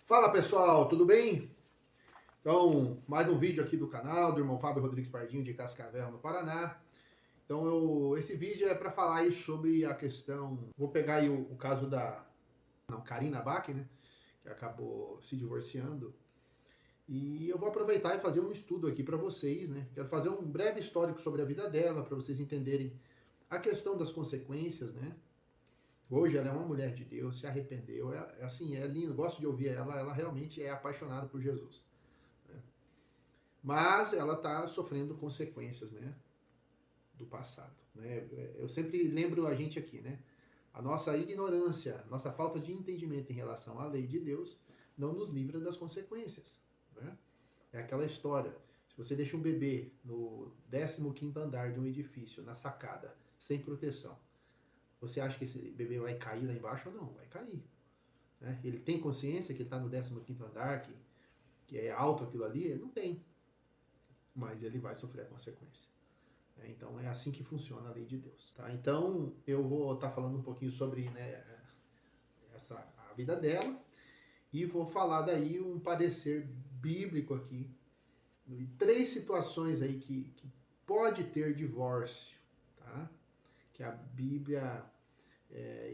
Fala pessoal, tudo bem? Então, mais um vídeo aqui do canal do irmão Fábio Rodrigues Pardinho de Cascavel, no Paraná. Então, esse vídeo é para falar aí sobre a questão. Vou pegar aí o caso da Karina Bach, né? Que acabou se divorciando. E eu vou aproveitar e fazer um estudo aqui para vocês, né? Quero fazer um breve histórico sobre a vida dela, para vocês entenderem a questão das consequências, né? Hoje ela é uma mulher de Deus, se arrependeu, é lindo, gosto de ouvir ela realmente é apaixonada por Jesus. Né? Mas ela está sofrendo consequências, né, do passado. Né? Eu sempre lembro a gente aqui, né? A nossa ignorância, nossa falta de entendimento em relação à lei de Deus não nos livra das consequências. Né? É aquela história, se você deixa um bebê no 15º andar de um edifício, na sacada, sem proteção, você acha que esse bebê vai cair lá embaixo ou não? Vai cair. Né? Ele tem consciência que ele está no 15º andar, que é alto aquilo ali? Ele não tem. Mas ele vai sofrer a consequência. Então é assim que funciona a lei de Deus. Tá? Então eu vou estar falando um pouquinho sobre, né, a vida dela e vou falar daí um parecer bíblico aqui. 3 situações aí que pode ter divórcio. Tá? Que a Bíblia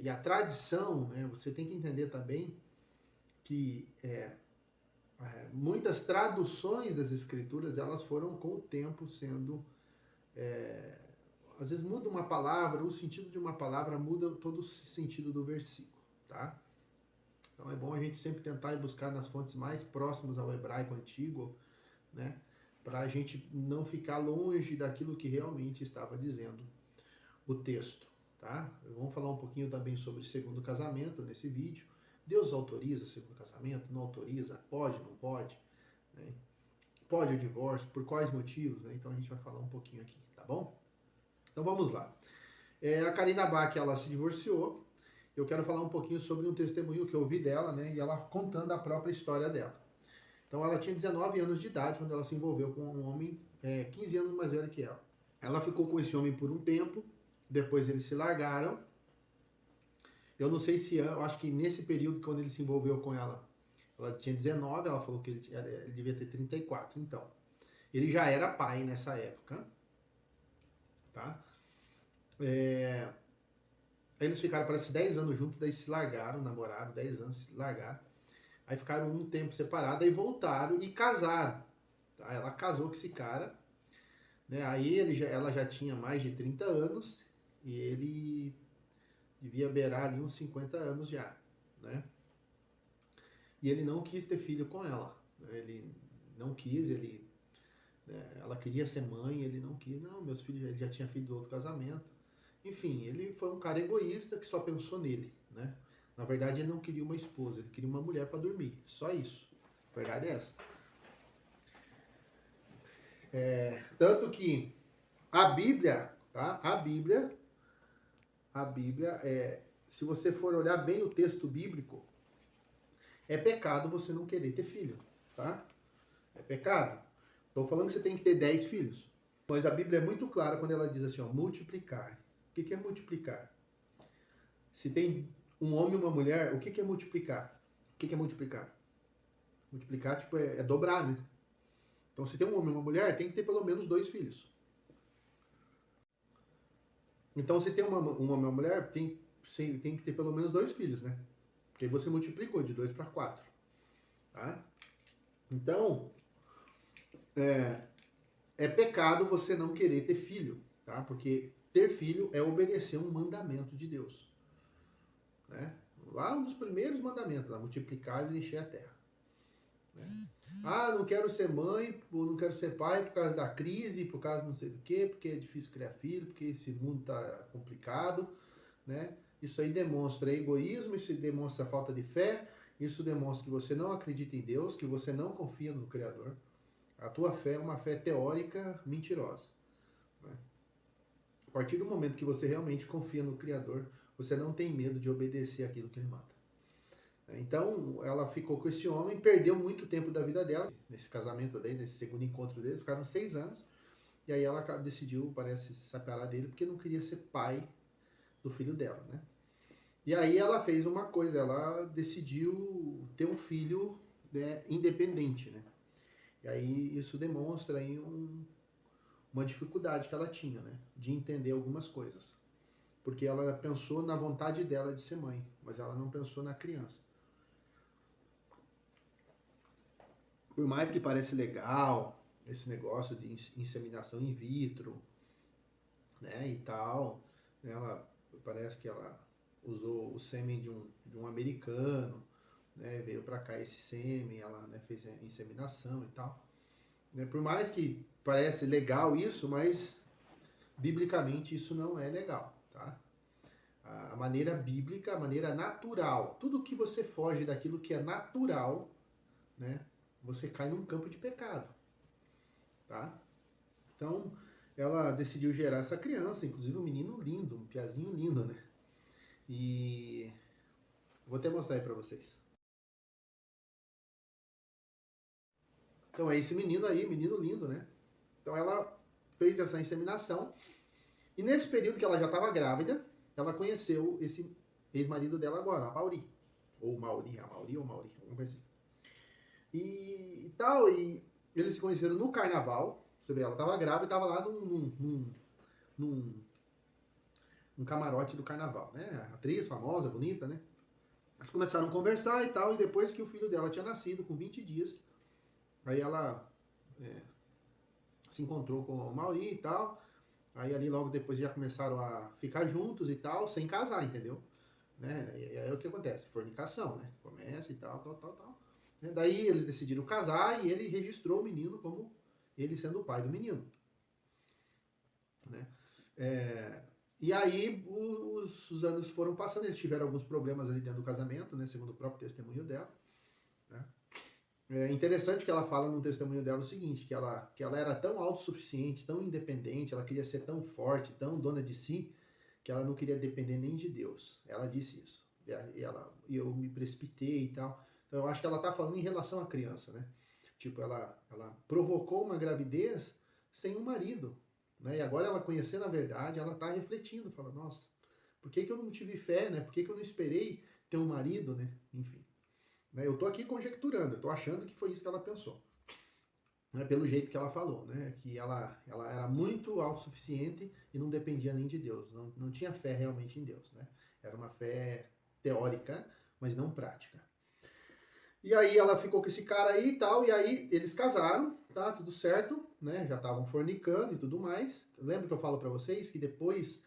e a tradição, né, você tem que entender também que muitas traduções das escrituras elas foram com o tempo sendo às vezes muda uma palavra, o sentido de uma palavra muda todo o sentido do versículo, tá? Então é bom a gente sempre tentar ir buscar nas fontes mais próximas ao hebraico antigo, né, para a gente não ficar longe daquilo que realmente estava dizendo o texto, tá? Vamos falar um pouquinho também sobre segundo casamento nesse vídeo. Deus autoriza segundo casamento? Não autoriza? Pode? Não pode? Né? Pode o divórcio? Por quais motivos? Né? Então a gente vai falar um pouquinho aqui, tá bom? Então vamos lá. A Karina Bach, ela se divorciou. Eu quero falar um pouquinho sobre um testemunho que eu ouvi dela, né? E ela contando a própria história dela. Então ela tinha 19 anos de idade quando ela se envolveu com um homem 15 anos mais velho que ela. Ela ficou com esse homem por um tempo, depois eles se largaram. Eu não sei se, eu acho que nesse período, quando ele se envolveu com ela, ela tinha 19, ela falou que ele devia ter 34. Então, ele já era pai nessa época, tá? Eles ficaram, parece, 10 anos juntos, daí se largaram, namoraram, 10 anos, se largaram. Aí ficaram um tempo separados, aí voltaram e casaram. Tá? Ela casou com esse cara, né? Aí ela já tinha mais de 30 anos e ele devia beirar ali uns 50 anos já, né? E ele não quis ter filho com ela. Ele não quis, ela queria ser mãe, ele não quis. Não, meus filhos, ele já tinha filho do outro casamento. Enfim, ele foi um cara egoísta que só pensou nele, né? Na verdade, ele não queria uma esposa, ele queria uma mulher para dormir. Só isso. A verdade é essa. Tanto que a Bíblia, tá? A Bíblia, se você for olhar bem o texto bíblico, é pecado você não querer ter filho, tá? É pecado. Estou falando que você tem que ter 10 filhos. Mas a Bíblia é muito clara quando ela diz assim, ó, multiplicar. O que é multiplicar? Se tem um homem e uma mulher, o que é multiplicar? O que é multiplicar? Multiplicar, tipo, é dobrar, né? Então, se tem um homem e uma mulher, tem que ter pelo menos 2 filhos. Então, se tem um homem e uma mulher, tem que ter pelo menos 2 filhos, né? Porque você multiplicou de 2 para 4. Tá? Então, é pecado você não querer ter filho, tá? Porque ter filho é obedecer um mandamento de Deus. Né? Lá um dos primeiros mandamentos, lá, multiplicar e encher a terra. Né? Ah, não quero ser mãe, não quero ser pai por causa da crise, por causa não sei do quê, porque é difícil criar filho, porque esse mundo está complicado, né? Isso aí demonstra egoísmo, isso demonstra falta de fé, isso demonstra que você não acredita em Deus, que você não confia no Criador. A tua fé é uma fé teórica mentirosa. Né? A partir do momento que você realmente confia no Criador, você não tem medo de obedecer aquilo que Ele manda. Então, ela ficou com esse homem, perdeu muito tempo da vida dela, nesse casamento dele, nesse segundo encontro deles, ficaram 6 anos, e aí ela decidiu, parece, se separar dele, porque não queria ser pai do filho dela, né? E aí ela fez uma coisa, ela decidiu ter um filho, né, independente, né? E aí isso demonstra aí uma dificuldade que ela tinha, né? De entender algumas coisas. Porque ela pensou na vontade dela de ser mãe, mas ela não pensou na criança. Por mais que pareça legal esse negócio de inseminação in vitro, né, e tal, ela parece que ela usou o sêmen de um americano, né, veio para cá esse sêmen, ela, né, fez a inseminação e tal. Né, por mais que parece legal isso, mas biblicamente isso não é legal, tá? A maneira bíblica, a maneira natural, tudo que você foge daquilo que é natural, né, você cai num campo de pecado, tá? Então, ela decidiu gerar essa criança, inclusive um menino lindo, um piazinho lindo, né? E vou até mostrar aí pra vocês. Então é esse menino aí, menino lindo, né? Então ela fez essa inseminação e nesse período que ela já estava grávida, ela conheceu esse ex-marido dela agora, a Mauri. Ou Mauri, alguma coisa assim. E tal, e eles se conheceram no carnaval. Você vê, ela estava grávida e estava lá num um camarote do carnaval, né? Atriz famosa, bonita, né? Eles começaram a conversar e tal, e depois que o filho dela tinha nascido, com 20 dias, aí ela é, se encontrou com o Mauri e tal, aí ali logo depois já começaram a ficar juntos e tal, sem casar, entendeu? Né? E aí o que acontece? Fornicação, né? Começa e tal. Daí eles decidiram casar e ele registrou o menino como ele sendo o pai do menino. Né? É, e aí os anos foram passando, eles tiveram alguns problemas ali dentro do casamento, né? Segundo o próprio testemunho dela. Né? É interessante que ela fala no testemunho dela o seguinte, que ela era tão autossuficiente, tão independente, ela queria ser tão forte, tão dona de si, que ela não queria depender nem de Deus. Ela disse isso. E eu me precipitei e tal. Então eu acho que ela está falando em relação à criança, né? Tipo, ela provocou uma gravidez sem um marido. Né? E agora ela conhecendo a verdade, ela está refletindo, fala, nossa, por que eu não tive fé, né? Por que eu não esperei ter um marido, né? Enfim. Né? Eu tô aqui conjecturando, eu tô achando que foi isso que ela pensou. Né? Pelo jeito que ela falou, né? Que ela era muito autossuficiente e não dependia nem de Deus. Não tinha fé realmente em Deus, né? Era uma fé teórica, mas não prática. E aí ela ficou com esse cara aí e tal, e aí eles casaram, tá? Tudo certo, né? Já estavam fornicando e tudo mais. Lembra que eu falo para vocês que depois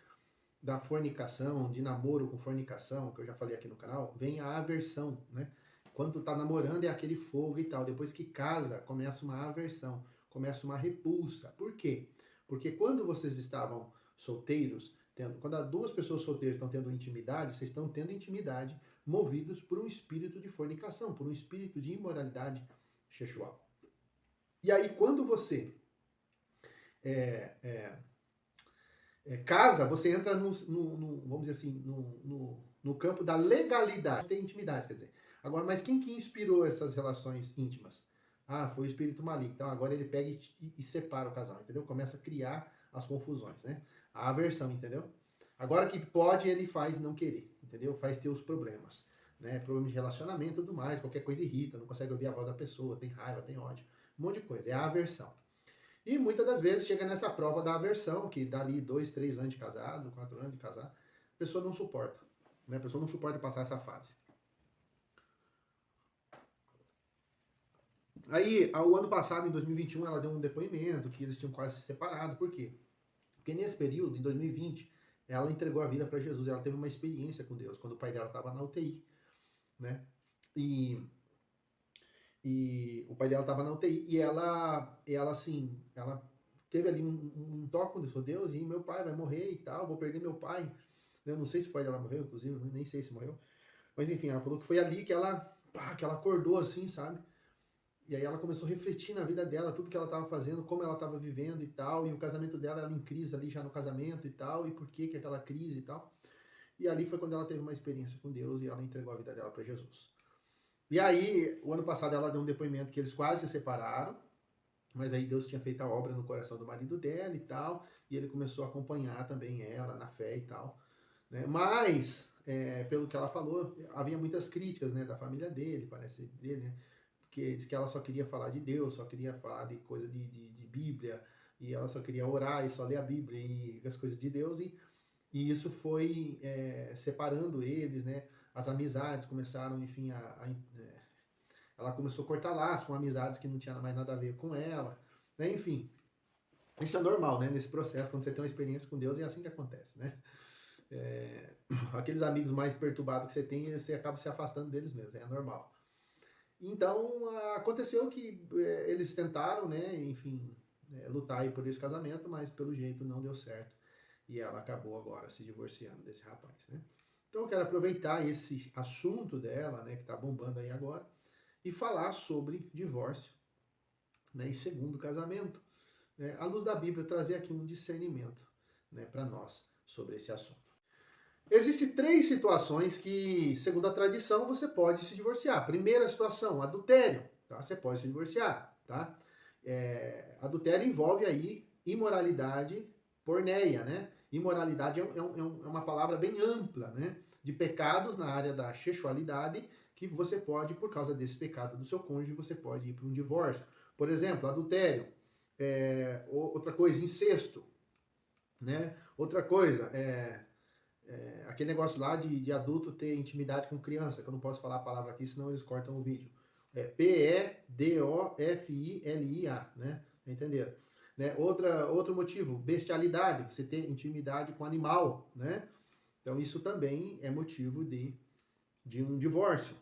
da fornicação, de namoro com fornicação, que eu já falei aqui no canal, vem a aversão, né? Quando tu tá namorando é aquele fogo e tal. Depois que casa, começa uma aversão, começa uma repulsa. Por quê? Porque quando vocês estavam solteiros, quando duas pessoas solteiras estão tendo intimidade, vocês estão tendo intimidade movidos por um espírito de fornicação, por um espírito de imoralidade sexual. E aí, quando você casa, você entra vamos dizer assim, no campo da legalidade, tem intimidade, quer dizer. Agora, mas quem que inspirou essas relações íntimas? Ah, foi o espírito maligno. Então agora ele pega e separa o casal, entendeu? Começa a criar as confusões, né? A aversão, entendeu? Agora que pode, ele faz não querer, entendeu? Faz ter os problemas, né? Problema de relacionamento e tudo mais, qualquer coisa irrita, não consegue ouvir a voz da pessoa, tem raiva, tem ódio, um monte de coisa. É a aversão. E muitas das vezes chega nessa prova da aversão, que dá ali 2, 3 anos de casado, 4 anos de casado, a pessoa não suporta. Né? A pessoa não suporta passar essa fase. Aí, ao ano passado, em 2021, ela deu um depoimento que eles tinham quase se separado. Por quê? Porque nesse período, em 2020, ela entregou a vida para Jesus. Ela teve uma experiência com Deus, quando o pai dela estava na UTI. Né? E o pai dela estava na UTI e ela assim, ela teve ali um toque quando falou, Deus, e meu pai vai morrer e tal, vou perder meu pai. Eu não sei se o pai dela morreu, inclusive, nem sei se morreu. Mas enfim, ela falou que foi ali que ela acordou assim, sabe? E aí ela começou a refletir na vida dela, tudo que ela estava fazendo, como ela estava vivendo e tal, e o casamento dela, ela em crise ali já no casamento e tal, e por que aquela crise e tal. E ali foi quando ela teve uma experiência com Deus e ela entregou a vida dela para Jesus. E aí, o ano passado ela deu um depoimento que eles quase se separaram, mas aí Deus tinha feito a obra no coração do marido dela e tal, e ele começou a acompanhar também ela na fé e tal. Né? Mas pelo que ela falou, havia muitas críticas, né, da família dele, parece dele, né, porque diz que ela só queria falar de Deus, só queria falar de coisa de Bíblia, e ela só queria orar e só ler a Bíblia e as coisas de Deus, e isso foi separando eles, né, as amizades começaram, enfim, ela começou a cortar laços com amizades que não tinham mais nada a ver com ela, né, enfim. Isso é normal, né, nesse processo, quando você tem uma experiência com Deus, é assim que acontece, né. Aqueles amigos mais perturbados que você tem, você acaba se afastando deles mesmo, é normal. Então, aconteceu que eles tentaram, né, enfim, lutar aí por esse casamento, mas pelo jeito não deu certo. E ela acabou agora se divorciando desse rapaz, né. Então eu quero aproveitar esse assunto dela, né, que tá bombando aí agora, e falar sobre divórcio, né, e segundo casamento, né, à luz da Bíblia, trazer aqui um discernimento, né, para nós sobre esse assunto. Existem 3 situações que, segundo a tradição, você pode se divorciar. Primeira situação, adultério, tá? Você pode se divorciar, tá? Adultério envolve aí imoralidade porneia, né? Imoralidade é uma palavra bem ampla, né? De pecados na área da sexualidade que você pode, por causa desse pecado do seu cônjuge, você pode ir para um divórcio. Por exemplo, adultério. Outra coisa, incesto, né? Outra coisa, aquele negócio lá de adulto ter intimidade com criança, que eu não posso falar a palavra aqui, senão eles cortam o vídeo. Pedofilia, né? Entenderam? Né? Outro motivo, bestialidade, você ter intimidade com animal, né? Então isso também é motivo de um divórcio,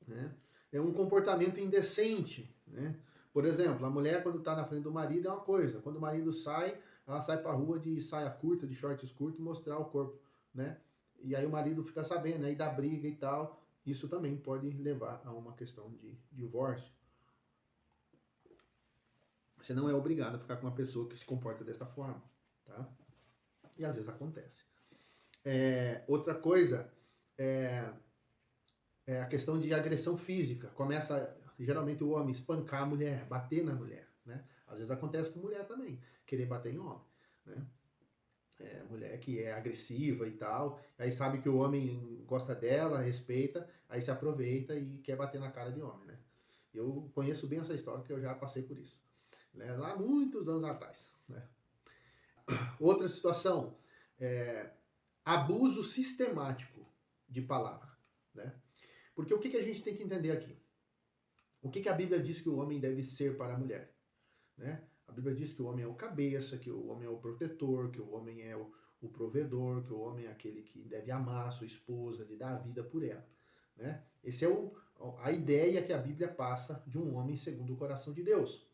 né? É um comportamento indecente, né? Por exemplo, a mulher quando está na frente do marido é uma coisa, quando o marido sai, ela sai para a rua de saia curta, de shorts curtos, mostrar o corpo, né? E aí o marido fica sabendo, aí dá briga e tal. Isso também pode levar a uma questão de divórcio. Você não é obrigado a ficar com uma pessoa que se comporta dessa forma, tá? E às vezes acontece. Outra coisa é a questão de agressão física. Começa, geralmente, o homem espancar a mulher, bater na mulher, né? Às vezes acontece com mulher também, querer bater em homem, né? Mulher que é agressiva e tal, aí sabe que o homem gosta dela, respeita, aí se aproveita e quer bater na cara de homem, né? Eu conheço bem essa história, porque eu já passei por isso, né? Lá muitos anos atrás, né? Outra situação, abuso sistemático de palavra, né? Porque o que a gente tem que entender aqui? O que a Bíblia diz que o homem deve ser para a mulher, né? A Bíblia diz que o homem é o cabeça, que o homem é o protetor, que o homem é o provedor, que o homem é aquele que deve amar a sua esposa, de dar a vida por ela, né? Essa é a ideia que a Bíblia passa de um homem segundo o coração de Deus,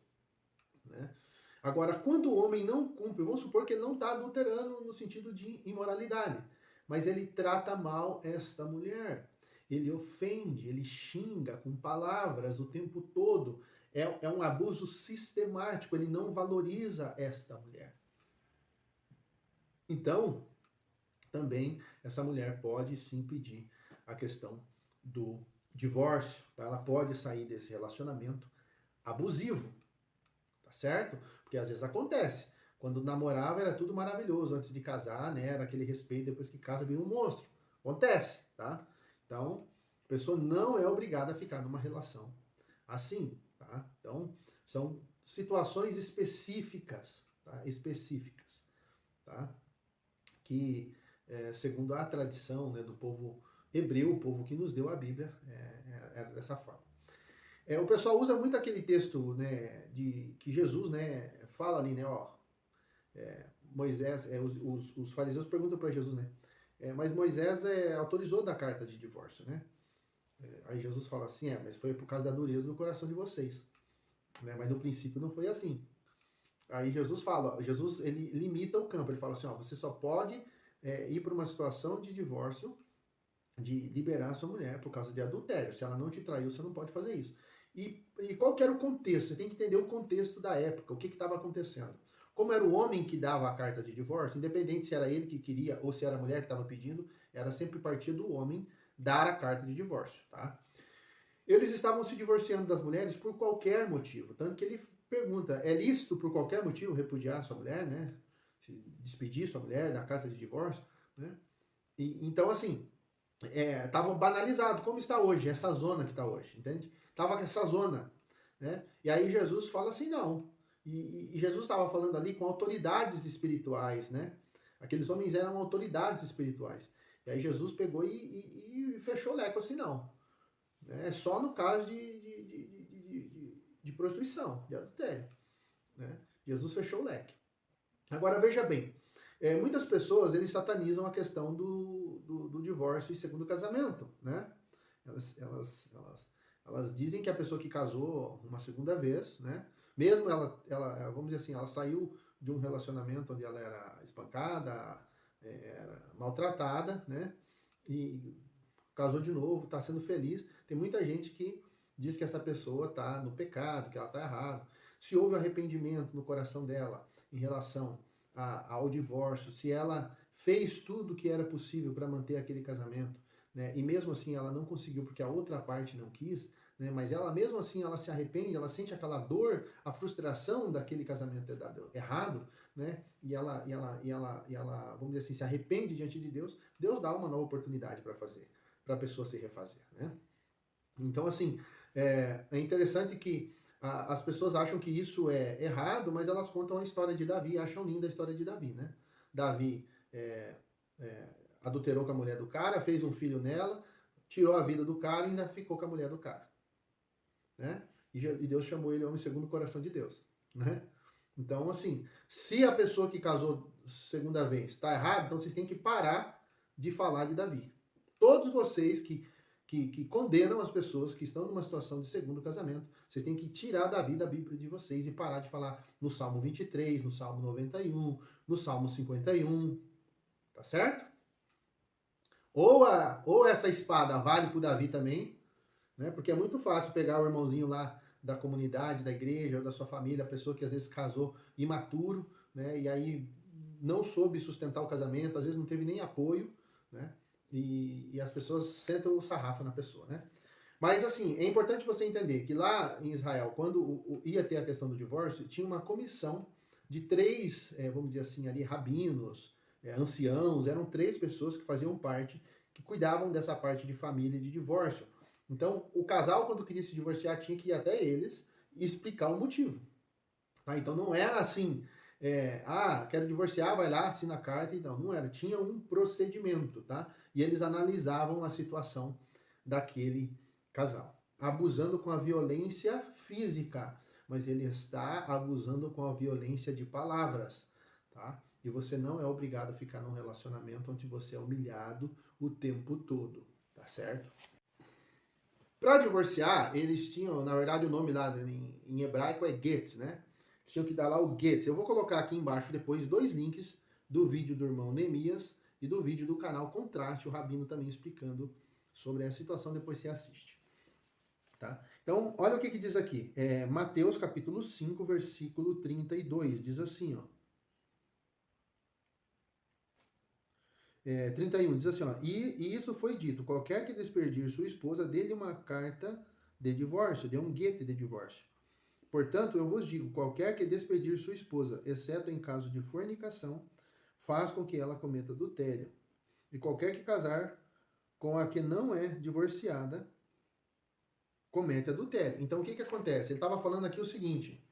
né? Agora, quando o homem não cumpre, vamos supor que ele não está adulterando no sentido de imoralidade, mas ele trata mal esta mulher, ele ofende, ele xinga com palavras o tempo todo, é um abuso sistemático, ele não valoriza esta mulher. Então, também essa mulher pode sim pedir a questão do divórcio, tá? Ela pode sair desse relacionamento abusivo, tá certo? Porque às vezes acontece. Quando namorava era tudo maravilhoso antes de casar, né? Era aquele respeito, depois que casa vira um monstro. Acontece, tá? Então, a pessoa não é obrigada a ficar numa relação assim, tá? Então, são situações específicas, tá? Específicas, tá? Que, segundo a tradição, né, do povo hebreu, o povo que nos deu a Bíblia, é dessa forma. O pessoal usa muito aquele texto, né, que Jesus, né, fala ali, né, ó, Moisés, os fariseus perguntam para Jesus, né, mas Moisés autorizou da carta de divórcio, né? Aí Jesus fala assim, mas foi por causa da dureza do coração de vocês, né? Mas no princípio não foi assim. Aí Jesus fala, Jesus ele limita o campo, ele fala assim, ó, você só pode ir para uma situação de divórcio, de liberar a sua mulher por causa de adultério. Se ela não te traiu, você não pode fazer isso. E qual que era o contexto? Você tem que entender o contexto da época, o que estava acontecendo. Como era o homem que dava a carta de divórcio, independente se era ele que queria ou se era a mulher que estava pedindo, era sempre partir do homem dar a carta de divórcio, tá? Eles estavam se divorciando das mulheres por qualquer motivo, tanto que ele pergunta, é lícito por qualquer motivo repudiar sua mulher, né? Despedir sua mulher, dar carta de divórcio, né? Então, assim, Estava banalizado, como está hoje, essa zona que está hoje, entende? Tava com essa zona, né? E aí Jesus fala assim, não. E Jesus estava falando ali com autoridades espirituais, né? Aqueles homens eram autoridades espirituais. E aí Jesus pegou e fechou o leque, falou assim, não. É só no caso de prostituição, de adultério. Né? Jesus fechou o leque. Agora veja bem, muitas pessoas eles satanizam a questão do divórcio e segundo casamento, né? Elas dizem que a pessoa que casou uma segunda vez, né? Mesmo ela, vamos dizer assim, ela saiu de um relacionamento onde ela era espancada, era maltratada, né? E casou de novo, está sendo feliz. Tem muita gente que diz que essa pessoa está no pecado, que ela está errada. Se houve arrependimento no coração dela em relação ao divórcio, se ela fez tudo o que era possível para manter aquele casamento, né, e mesmo assim ela não conseguiu porque a outra parte não quis, né, mas ela mesmo assim ela se arrepende, ela sente aquela dor, a frustração daquele casamento ter dado errado, né, e ela, vamos dizer assim, se arrepende diante de Deus, Deus dá uma nova oportunidade para fazer, para a pessoa se refazer, né? Então, assim, é interessante que as pessoas acham que isso é errado, mas elas contam a história de Davi, acham linda a história de Davi, né? Davi adulterou com a mulher do cara, fez um filho nela, tirou a vida do cara e ainda ficou com a mulher do cara, né? E Deus chamou ele homem segundo o coração de Deus, né? Então, assim, se a pessoa que casou segunda vez está errada, então vocês têm que parar de falar de Davi. Todos vocês que condenam as pessoas que estão numa situação de segundo casamento, vocês têm que tirar Davi da Bíblia de vocês e parar de falar no Salmo 23, no Salmo 91, no Salmo 51, tá certo? Ou essa espada vale para o Davi também, né? Porque é muito fácil pegar o irmãozinho lá da comunidade, da igreja, ou da sua família, a pessoa que às vezes casou imaturo, né? E aí não soube sustentar o casamento, às vezes não teve nem apoio, né? E as pessoas sentam o sarrafo na pessoa, né? Mas, assim, é importante você entender que lá em Israel, quando ia ter a questão do divórcio, tinha uma comissão de 3, vamos dizer assim, ali, rabinos, anciãos, eram 3 pessoas que faziam parte, que cuidavam dessa parte de família e de divórcio. Então, o casal, quando queria se divorciar, tinha que ir até eles e explicar o motivo. Tá? Então, não era assim, quero divorciar, vai lá, assina a carta. Então, não era. Tinha um procedimento, tá? E eles analisavam a situação daquele casal. Abusando com a violência física, mas ele está abusando com a violência de palavras, tá? E você não é obrigado a ficar num relacionamento onde você é humilhado o tempo todo, tá certo? Para divorciar, eles tinham, na verdade, o nome lá em hebraico é get, né? Eles tinham que dar lá o get. Eu vou colocar aqui embaixo depois 2 links do vídeo do irmão Neemias e do vídeo do canal Contraste, o Rabino também explicando sobre essa situação, depois você assiste. Tá? Então, olha o que diz aqui. Mateus capítulo 5, versículo 32. Diz assim, ó. 31, diz assim, ó. E isso foi dito: qualquer que despedir sua esposa, dê-lhe uma carta de divórcio, dê um guete de divórcio. Portanto, eu vos digo: qualquer que despedir sua esposa, exceto em caso de fornicação, faz com que ela cometa adultério. E qualquer que casar com a que não é divorciada, comete adultério. Então, o que acontece? Ele estava falando aqui o seguinte: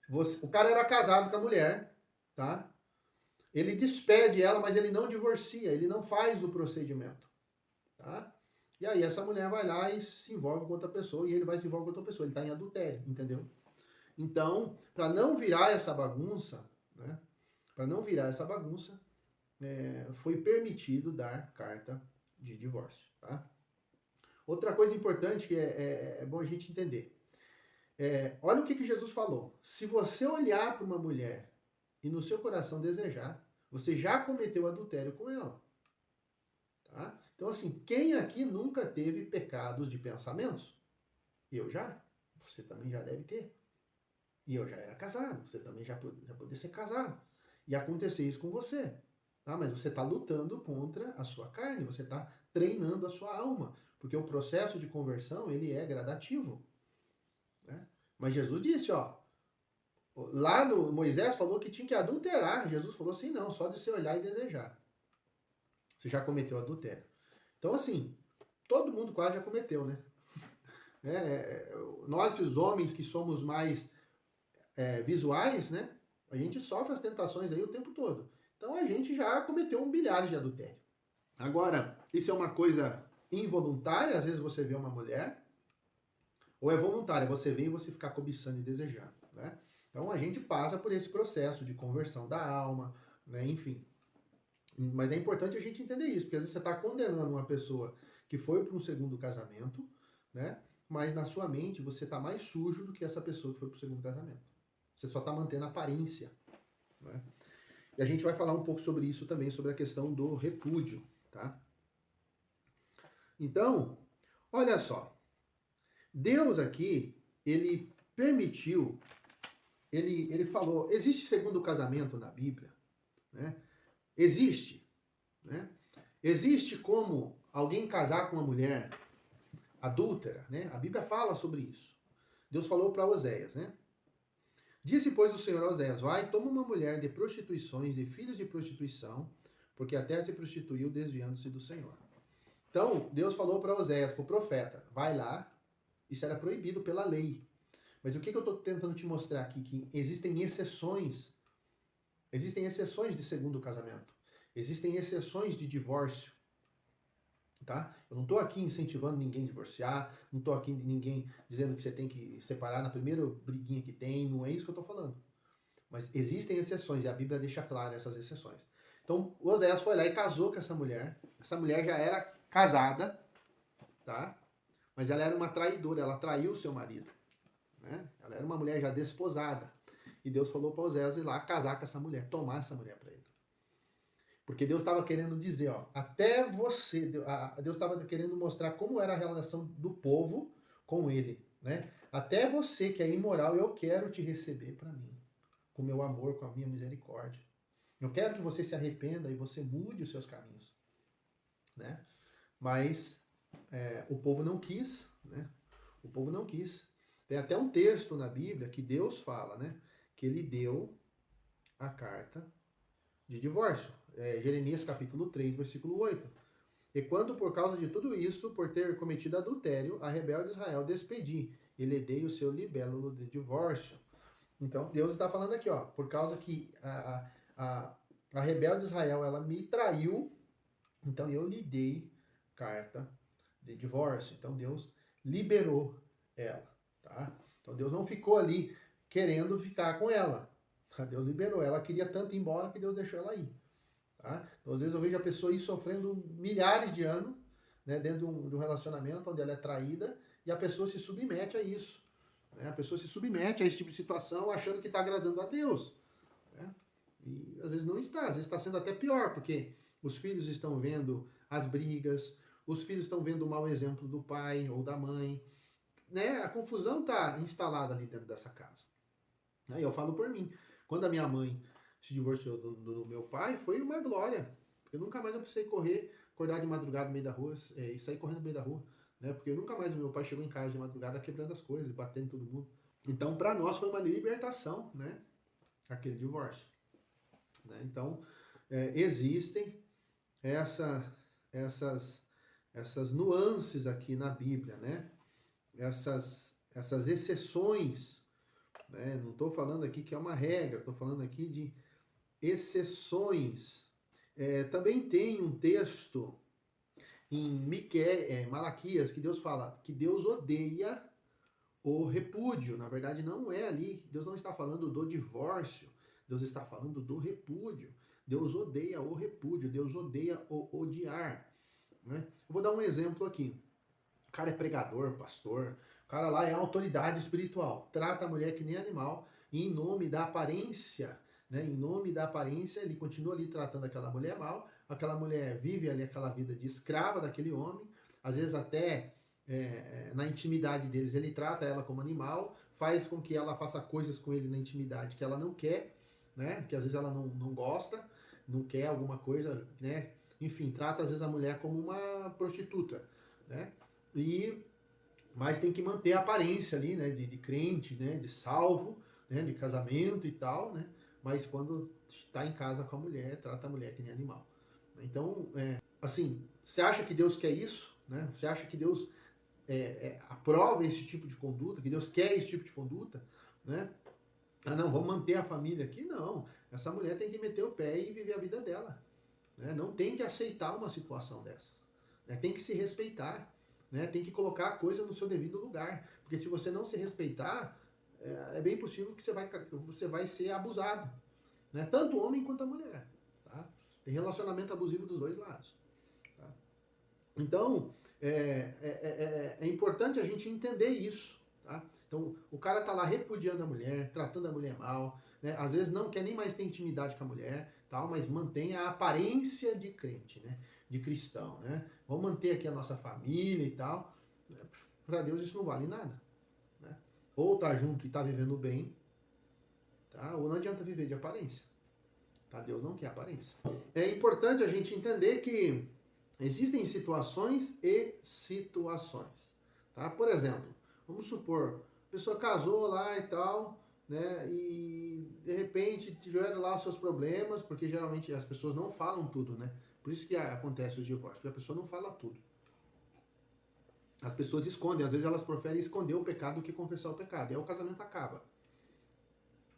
o cara era casado com a mulher, tá? Ele despede ela, mas ele não divorcia, ele não faz o procedimento, tá? E aí essa mulher vai lá e se envolve com outra pessoa, e ele vai se envolver com outra pessoa, ele está em adultério, entendeu? Então, para não virar essa bagunça, né? Para não virar essa bagunça, foi permitido dar carta de divórcio, tá? Outra coisa importante que é bom a gente entender. Olha o que Jesus falou. Se você olhar para uma mulher e no seu coração desejar, você já cometeu adultério com ela. Tá? Então, assim, quem aqui nunca teve pecados de pensamentos? Eu já. Você também já deve ter. E eu já era casado. Você também já poderia ser casado. E acontecer isso com você. Tá? Mas você está lutando contra a sua carne. Você está treinando a sua alma. Porque o processo de conversão, ele é gradativo. Né? Mas Jesus disse, ó. Lá no Moisés falou que tinha que adulterar. Jesus falou assim, não, só de você olhar e desejar. Você já cometeu adultério. Então, assim, todo mundo quase já cometeu, né? Nós, os homens que somos mais visuais, né? A gente sofre as tentações aí o tempo todo. Então, a gente já cometeu milhares de adultério. Agora, isso é uma coisa involuntária, às vezes você vê uma mulher, ou é voluntária, você vê e você ficar cobiçando e desejando, né? Então, a gente passa por esse processo de conversão da alma, né? Enfim. Mas é importante a gente entender isso, porque às vezes você está condenando uma pessoa que foi para um segundo casamento, né? Mas na sua mente você está mais sujo do que essa pessoa que foi para o segundo casamento. Você só está mantendo a aparência, né? E a gente vai falar um pouco sobre isso também, sobre a questão do repúdio, tá? Então, olha só. Deus aqui, ele permitiu, ele falou, existe segundo casamento na Bíblia, né? Existe, né? Existe como alguém casar com uma mulher adúltera, né? A Bíblia fala sobre isso. Deus falou para Oséias, né? Disse, pois, o Senhor a Oséias, vai, toma uma mulher de prostituições e filhos de prostituição, porque a terra se prostituiu desviando-se do Senhor. Então, Deus falou para Oséias, para o profeta, vai lá, isso era proibido pela lei. Mas o que eu estou tentando te mostrar aqui? Que existem exceções de segundo casamento. Existem exceções de divórcio. Tá? Eu não estou aqui incentivando ninguém a divorciar, não estou aqui ninguém dizendo que você tem que separar na primeira briguinha que tem, não é isso que eu estou falando. Mas existem exceções e a Bíblia deixa claro essas exceções. Então, o Oséias foi lá e casou com essa mulher já era casada, tá? Mas ela era uma traidora, ela traiu o seu marido. Né? Ela era uma mulher já desposada. E Deus falou para Oséias ir lá casar com essa mulher, tomar essa mulher para ele. Porque Deus estava querendo dizer, ó, até você, Deus estava querendo mostrar como era a relação do povo com ele, né? Até você que é imoral, eu quero te receber para mim, com meu amor, com a minha misericórdia. Eu quero que você se arrependa e você mude os seus caminhos, né? Mas o povo não quis, né? O povo não quis. Tem até um texto na Bíblia que Deus fala, né? Que ele deu a carta de divórcio. Jeremias capítulo 3, versículo 8. E quando por causa de tudo isso, por ter cometido adultério, a rebelde Israel despedi, e lhe dei o seu libélula de divórcio. Então, Deus está falando aqui, ó, por causa que a rebelde Israel, ela me traiu, então eu lhe dei carta de divórcio. Então, Deus liberou ela, tá? Então, Deus não ficou ali querendo ficar com ela. Deus liberou. Ela queria tanto ir embora que Deus deixou ela ir. Tá? Então, às vezes eu vejo a pessoa ir sofrendo milhares de anos, né, dentro de um relacionamento onde ela é traída e a pessoa se submete a isso. Né? A pessoa se submete a esse tipo de situação achando que está agradando a Deus. Né? E às vezes não está, às vezes está sendo até pior, porque os filhos estão vendo as brigas, os filhos estão vendo o mau exemplo do pai ou da mãe. Né? A confusão está instalada ali dentro dessa casa. Aí eu falo por mim. Quando a minha mãe se divorciou do meu pai, foi uma glória. Porque nunca mais eu precisei acordar de madrugada no meio da rua e sair correndo no meio da rua. Né? Porque nunca mais o meu pai chegou em casa de madrugada quebrando as coisas, batendo em todo mundo. Então, para nós foi uma libertação, né? Aquele divórcio. Né? Então, existem essas nuances aqui na Bíblia, né? Essas exceções. Né? Não estou falando aqui que é uma regra, estou falando aqui de exceções. Também tem um texto em Malaquias que Deus fala que Deus odeia o repúdio. Na verdade, não é ali. Deus não está falando do divórcio. Deus está falando do repúdio. Deus odeia o repúdio. Deus odeia o odiar. Né? Eu vou dar um exemplo aqui. O cara é pregador, pastor. O cara lá é autoridade espiritual. Trata a mulher que nem animal. E em nome da aparência, né? Em nome da aparência, ele continua ali tratando aquela mulher mal. Aquela mulher vive ali aquela vida de escrava daquele homem. Às vezes até na intimidade deles ele trata ela como animal. Faz com que ela faça coisas com ele na intimidade que ela não quer. Né? Que às vezes ela não gosta. Não quer alguma coisa, né? Enfim, trata às vezes a mulher como uma prostituta, né? Mas tem que manter a aparência ali, né, de crente, né, de salvo, né, de casamento e tal, né, mas quando está em casa com a mulher, trata a mulher que nem animal. Então, assim, você acha que Deus quer isso? Né? Você acha que Deus aprova esse tipo de conduta? Que Deus quer esse tipo de conduta? Né? Ah, não, vamos manter a família aqui? Não. Essa mulher tem que meter o pé e viver a vida dela. Né? Não tem que aceitar uma situação dessas. Né? Tem que se respeitar. Né? Tem que colocar a coisa no seu devido lugar. Porque se você não se respeitar, é bem possível que você vai ser abusado. Né? Tanto o homem quanto a mulher. Tá? Tem relacionamento abusivo dos dois lados. Tá? Então, é importante a gente entender isso. Tá? Então, o cara tá lá repudiando a mulher, tratando a mulher mal, né? Às vezes não quer nem mais ter intimidade com a mulher, tal, mas mantém a aparência de crente, né? De cristão, né? Vamos manter aqui a nossa família e tal. Para Deus isso não vale nada. Né? Ou tá junto e tá vivendo bem, tá? Ou não adianta viver de aparência. Tá? Deus não quer aparência. É importante a gente entender que existem situações e situações. Tá? Por exemplo, vamos supor, a pessoa casou lá e tal, né? E de repente tiveram lá os seus problemas, porque geralmente as pessoas não falam tudo, né? Por isso que acontece os divórcios, porque a pessoa não fala tudo. As pessoas escondem, às vezes elas preferem esconder o pecado do que confessar o pecado. E aí o casamento acaba.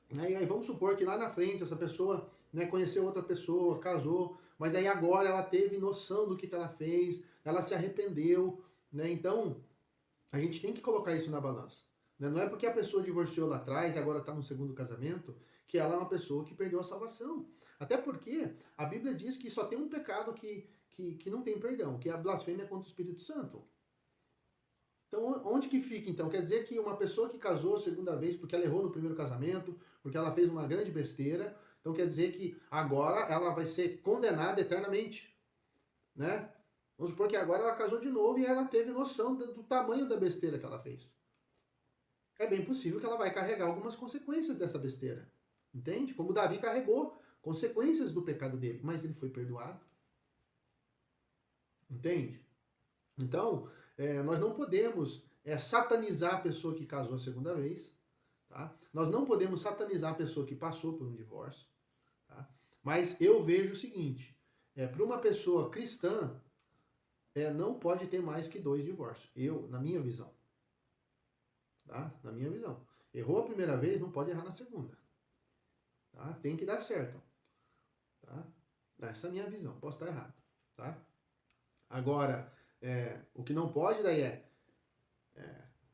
E aí vamos supor que lá na frente essa pessoa, né, conheceu outra pessoa, casou, mas aí agora ela teve noção do que ela fez, ela se arrependeu, né? Então, a gente tem que colocar isso na balança. Né? Não é porque a pessoa divorciou lá atrás e agora está no segundo casamento que ela é uma pessoa que perdeu a salvação. Até porque a Bíblia diz que só tem um pecado que não tem perdão, que é a blasfêmia contra o Espírito Santo. Então, onde que fica, então? Quer dizer que uma pessoa que casou a segunda vez porque ela errou no primeiro casamento, porque ela fez uma grande besteira, então quer dizer que agora ela vai ser condenada eternamente, né? Vamos supor que agora ela casou de novo e ela teve noção do tamanho da besteira que ela fez. É bem possível que ela vai carregar algumas consequências dessa besteira, entende? Como Davi carregou consequências do pecado dele, mas ele foi perdoado, entende? Então, nós não podemos satanizar a pessoa que casou a segunda vez, tá? Nós não podemos satanizar a pessoa que passou por um divórcio, tá? Mas eu vejo o seguinte, para uma pessoa cristã, não pode ter mais que 2 divórcios, na minha visão, tá? Na minha visão. Errou a primeira vez, não pode errar na segunda, tá? Tem que dar certo, tá? Essa é a minha visão, posso estar errado, tá? Agora, o que não pode daí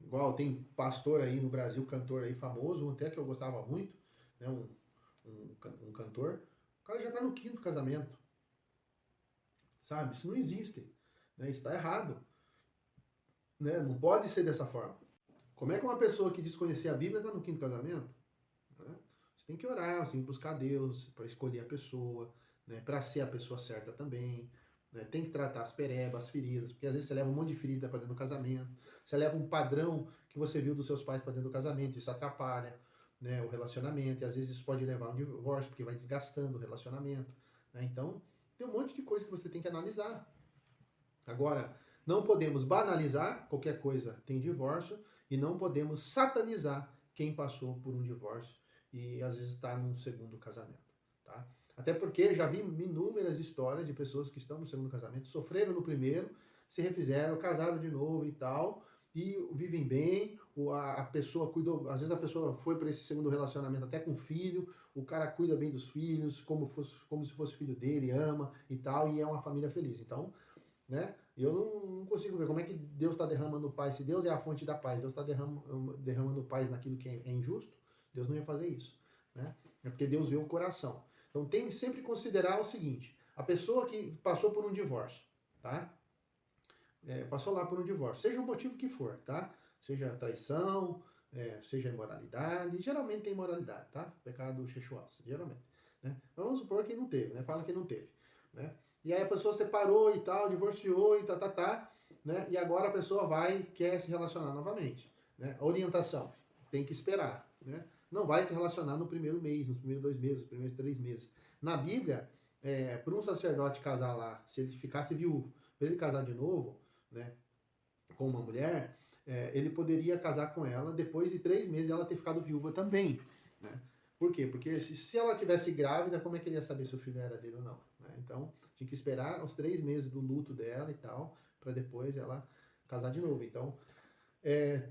igual tem pastor aí no Brasil, cantor aí famoso, até que eu gostava muito, né, um cantor, o cara já tá no 5º casamento, sabe? Isso não existe, né? Isso tá errado, né? Não pode ser dessa forma. Como é que uma pessoa que desconhecia a Bíblia tá no 5º casamento? Né? Você tem que orar, você tem que buscar Deus para escolher a pessoa, né? Para ser a pessoa certa também. Né? Tem que tratar as perebas, as feridas, porque às vezes você leva um monte de ferida para dentro do casamento, você leva um padrão que você viu dos seus pais para dentro do casamento, isso atrapalha, né, o relacionamento, e às vezes isso pode levar a um divórcio, porque vai desgastando o relacionamento. Né? Então, tem um monte de coisa que você tem que analisar. Agora, não podemos banalizar, qualquer coisa tem divórcio, e não podemos satanizar quem passou por um divórcio e às vezes está num segundo casamento. Tá? Até porque já vi inúmeras histórias de pessoas que estão no segundo casamento, sofreram no primeiro, se refizeram, casaram de novo e tal, e vivem bem, a pessoa cuidou, às vezes a pessoa foi para esse segundo relacionamento até com filho, o cara cuida bem dos filhos, como se fosse filho dele, ama e tal, e é uma família feliz. Então, né, eu não consigo ver como é que Deus está derramando paz. Se Deus é a fonte da paz, Deus está derramando paz naquilo que é injusto, Deus não ia fazer isso. Né? É porque Deus vê o coração. Então tem que sempre considerar o seguinte, a pessoa que passou por um divórcio, tá? Passou lá por um divórcio, seja o motivo que for, tá? Seja traição, seja imoralidade, geralmente tem imoralidade, tá? Pecado sexual, geralmente. Né? Mas vamos supor que não teve, né? Fala que não teve, né? E aí a pessoa separou e tal, divorciou e né? E agora a pessoa quer se relacionar novamente, né? Orientação, tem que esperar, né? Não vai se relacionar no primeiro mês, nos primeiros 2 meses, nos primeiros 3 meses. Na Bíblia, para um sacerdote casar lá, se ele ficasse viúvo, para ele casar de novo, né, com uma mulher, ele poderia casar com ela depois de 3 meses dela ter ficado viúva também, né? Por quê? Porque se ela tivesse grávida, como é que ele ia saber se o filho era dele ou não? né? Então, tinha que esperar os 3 meses do luto dela e tal, para depois ela casar de novo. Então,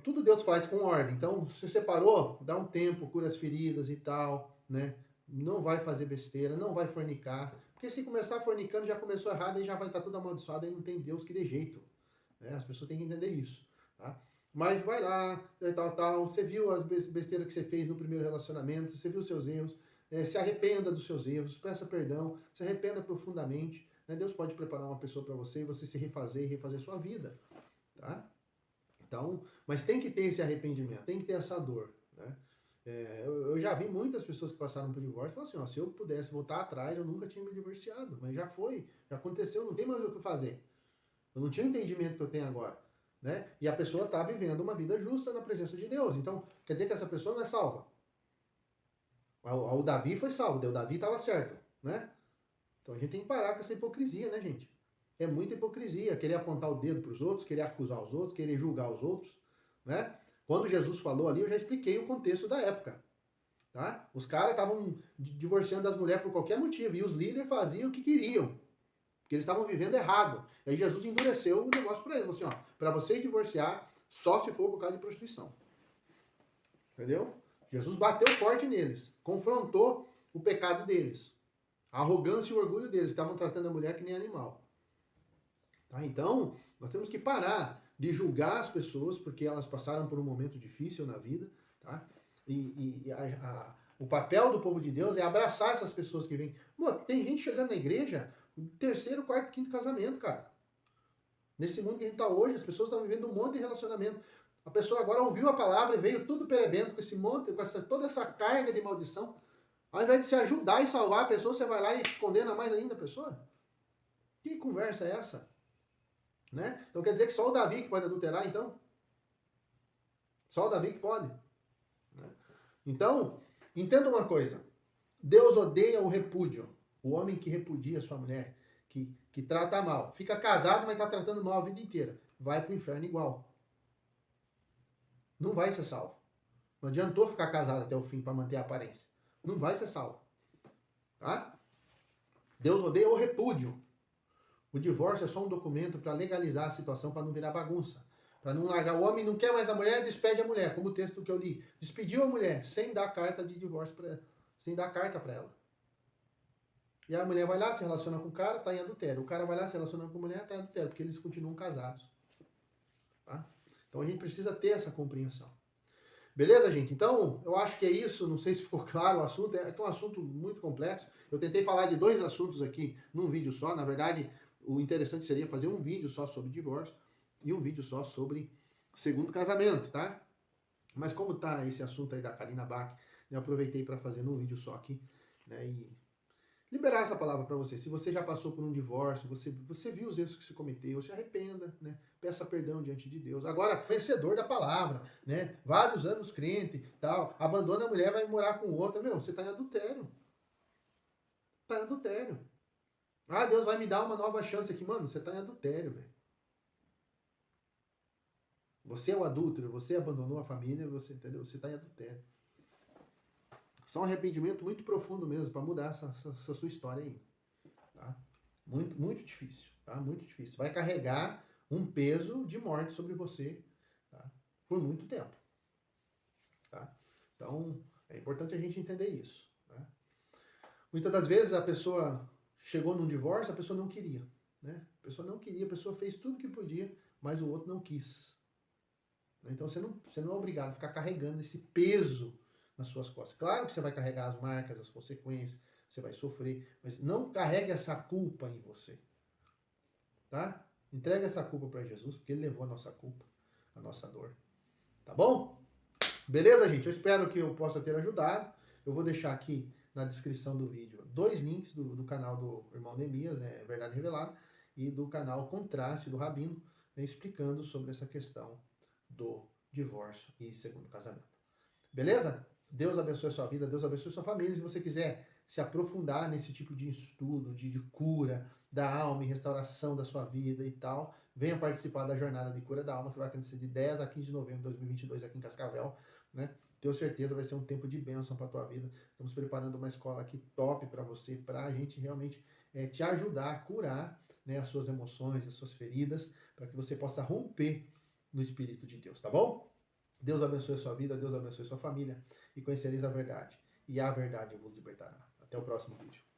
tudo Deus faz com ordem. Então, se separou, dá um tempo, cura as feridas e tal, né? Não vai fazer besteira, não vai fornicar. Porque se começar fornicando, já começou errado, aí já vai estar tudo amaldiçoado, aí não tem Deus que dê jeito. Né? As pessoas têm que entender isso. Tá? Mas vai lá, tal, você viu as besteiras que você fez no primeiro relacionamento, você viu os seus erros, se arrependa dos seus erros, peça perdão, se arrependa profundamente. Né? Deus pode preparar uma pessoa para você e você se refazer e refazer sua vida. Tá? Então, mas tem que ter esse arrependimento, tem que ter essa dor. Né? Eu já vi muitas pessoas que passaram por divórcio e falaram assim, ó, se eu pudesse voltar atrás, eu nunca tinha me divorciado, mas já foi, já aconteceu, não tem mais o que fazer. Eu não tinha o entendimento que eu tenho agora. Né? E a pessoa está vivendo uma vida justa na presença de Deus. Então, quer dizer que essa pessoa não é salva. O Davi foi salvo, o Davi estava certo. Né? Então a gente tem que parar com essa hipocrisia, né, gente? É muita hipocrisia, querer apontar o dedo para os outros, querer acusar os outros, querer julgar os outros. Né? Quando Jesus falou ali, eu já expliquei o contexto da época. Tá? Os caras estavam divorciando das mulheres por qualquer motivo, e os líderes faziam o que queriam. Porque eles estavam vivendo errado. E aí Jesus endureceu o negócio para eles. Falou assim, ó, para vocês divorciar, só se for por causa de prostituição. Entendeu? Jesus bateu forte neles. Confrontou o pecado deles. A arrogância e o orgulho deles. Estavam tratando a mulher que nem animal. Tá? Então, nós temos que parar de julgar as pessoas, porque elas passaram por um momento difícil na vida. Tá? O papel do povo de Deus é abraçar essas pessoas que vêm. Tem gente chegando na igreja... 3º, 4º, 5º casamento, cara. Nesse mundo que a gente está hoje, as pessoas estão vivendo um monte de relacionamento. A pessoa agora ouviu a palavra e veio tudo perebento com esse monte, toda essa carga de maldição. Ao invés de se ajudar e salvar a pessoa, você vai lá e condena mais ainda a pessoa? Que conversa é essa? Né? Então quer dizer que só o Davi que pode adulterar, então? Só o Davi que pode. Né? Então, entenda uma coisa. Deus odeia o repúdio. O homem que repudia sua mulher, que trata mal. Fica casado, mas está tratando mal a vida inteira. Vai para o inferno igual. Não vai ser salvo. Não adiantou ficar casado até o fim para manter a aparência. Não vai ser salvo. Tá? Deus odeia o repúdio. O divórcio é só um documento para legalizar a situação, para não virar bagunça. Para não largar. O homem não quer mais a mulher, despede a mulher. Como o texto que eu li. Despediu a mulher sem dar carta de divórcio para ela. Sem dar carta para ela. E a mulher vai lá, se relaciona com o cara, está em adultério. O cara vai lá, se relaciona com a mulher, está em adultério, porque eles continuam casados. Tá? Então a gente precisa ter essa compreensão. Beleza, gente? Então, eu acho que é isso. Não sei se ficou claro o assunto. É um assunto muito complexo. Eu tentei falar de 2 assuntos aqui num vídeo só. Na verdade, o interessante seria fazer um vídeo só sobre divórcio e um vídeo só sobre segundo casamento, tá? Mas como tá esse assunto aí da Karina Bach, eu aproveitei para fazer num vídeo só aqui, né? E liberar essa palavra para você. Se você já passou por um divórcio, você viu os erros que você cometeu, se arrependa, né? Peça perdão diante de Deus. Agora, vencedor da palavra, né? Vários anos crente, tal, abandona a mulher, vai morar com outra. Meu, você está em adultério. Está em adultério. Ah, Deus vai me dar uma nova chance aqui. Mano, você está em adultério, velho. Você é o adúltero, você abandonou a família, você, entendeu? Você está em adultério. Só um arrependimento muito profundo mesmo para mudar essa sua história aí. Tá? Muito, muito difícil. Tá? Muito difícil. Vai carregar um peso de morte sobre você, tá? Por muito tempo. Tá? Então, é importante a gente entender isso. Né? Muitas das vezes a pessoa chegou num divórcio, a pessoa não queria. Né? A pessoa não queria, a pessoa fez tudo que podia, mas o outro não quis. Então você não é obrigado a ficar carregando esse peso nas suas costas. Claro que você vai carregar as marcas, as consequências, você vai sofrer, mas não carregue essa culpa em você. Tá? Entrega essa culpa para Jesus, porque ele levou a nossa culpa, a nossa dor. Tá bom? Beleza, gente? Eu espero que eu possa ter ajudado. Eu vou deixar aqui na descrição do vídeo 2 links do canal do irmão Neemias, né, Verdade Revelada, e do canal Contraste do Rabino, né, explicando sobre essa questão do divórcio e segundo casamento. Beleza? Deus abençoe a sua vida, Deus abençoe a sua família. Se você quiser se aprofundar nesse tipo de estudo, de cura da alma e restauração da sua vida e tal, venha participar da Jornada de Cura da Alma, que vai acontecer de 10 a 15 de novembro de 2022 aqui em Cascavel, né? Tenho certeza vai ser um tempo de bênção para a tua vida. Estamos preparando uma escola aqui top para você, para a gente realmente te ajudar a curar, né, as suas emoções, as suas feridas, para que você possa romper no Espírito de Deus, tá bom? Deus abençoe a sua vida, Deus abençoe a sua família e conhecereis a verdade. E a verdade vos libertará. Até o próximo vídeo.